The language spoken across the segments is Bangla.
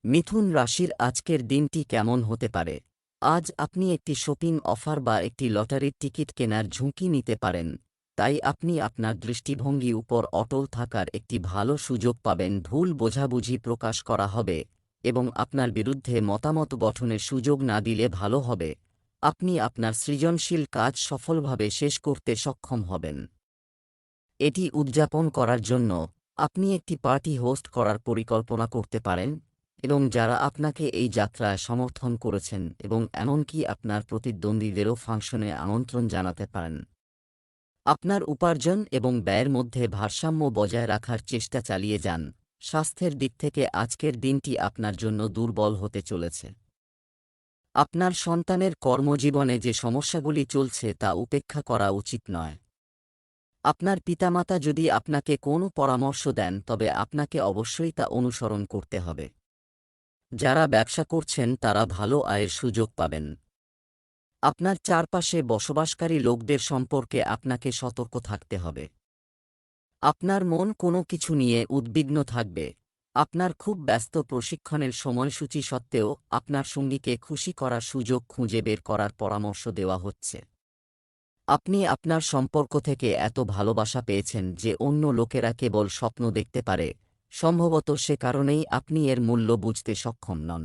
মিথুন রাশির আজকের দিনটি কেমন হতে পারে? আজ আপনি একটি শপিং অফার বা একটি লটারির টিকিট কেনার ঝুঁকি নিতে পারেন, তাই আপনি আপনার দৃষ্টিভঙ্গি উপর অটল থাকার একটি ভালো সুযোগ পাবেন। ভুল বোঝাবুঝি প্রকাশ করা হবে এবং আপনার বিরুদ্ধে মতামত গঠনের সুযোগ না দিলে ভালো হবে। আপনি আপনার সৃজনশীল কাজ সফলভাবে শেষ করতে সক্ষম হবেন। এটি উদযাপন করার জন্য আপনি একটি পার্টি হোস্ট করার পরিকল্পনা করতে পারেন এবং যারা আপনাকে এই যাত্রায় সমর্থন করেছেন এবং এমনকি আপনার প্রতিদ্বন্দ্বীদেরও ফাংশনে আমন্ত্রণ জানাতে পারেন। আপনার উপার্জন এবং ব্যয়ের মধ্যে ভারসাম্য বজায় রাখার চেষ্টা চালিয়ে যান। স্বাস্থ্যের দিক থেকে আজকের দিনটি আপনার জন্য দুর্বল হতে চলেছে। আপনার সন্তানের কর্মজীবনে যে সমস্যাগুলি চলছে তা উপেক্ষা করা উচিত নয়। আপনার পিতামাতা যদি আপনাকে কোনো পরামর্শ দেন তবে আপনাকে অবশ্যই তা অনুসরণ করতে হবে। যারা ব্যবসা করছেন তারা ভালো আয়ের সুযোগ পাবেন। আপনার চারপাশে বসবাসকারী লোকদের সম্পর্কে আপনাকে সতর্ক থাকতে হবে। আপনার মন কোনো কিছু নিয়ে উদ্বিগ্ন থাকবে। আপনার খুব ব্যস্ত প্রশিক্ষণের সময়সূচি সত্ত্বেও আপনার সঙ্গীকে খুশি করার সুযোগ খুঁজে বের করার পরামর্শ দেওয়া হচ্ছে। আপনি আপনার সম্পর্ক থেকে এত ভালোবাসা পেয়েছেন যে অন্য লোকেরা কেবল স্বপ্ন দেখতে পারে, সম্ভবত সে কারণেই আপনি এর মূল্য বুঝতে সক্ষম নন।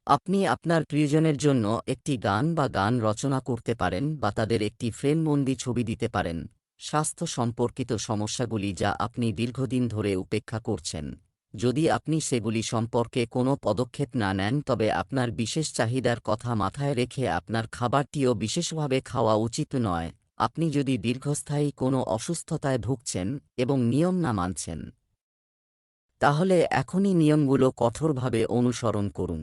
আপনি আপনার প্রিয়জনের জন্য একটি গান বা গান রচনা করতে পারেন বা তাদের একটি ফ্রেমবন্দি ছবি দিতে পারেন। স্বাস্থ্য সম্পর্কিত সমস্যাগুলি যা আপনি দীর্ঘদিন ধরে উপেক্ষা করছেন, যদি আপনি সেগুলি সম্পর্কে কোনো পদক্ষেপ না নেন তবে আপনার বিশেষ চাহিদার কথা মাথায় রেখে আপনার খাবারটিও বিশেষভাবে খাওয়া উচিত নয়। আপনি যদি দীর্ঘস্থায়ী কোনো অসুস্থতায় ভুগছেন এবং নিয়ম না মানছেন, তাহলে এখনই নিয়মগুলো কঠোরভাবে অনুসরণ করুন।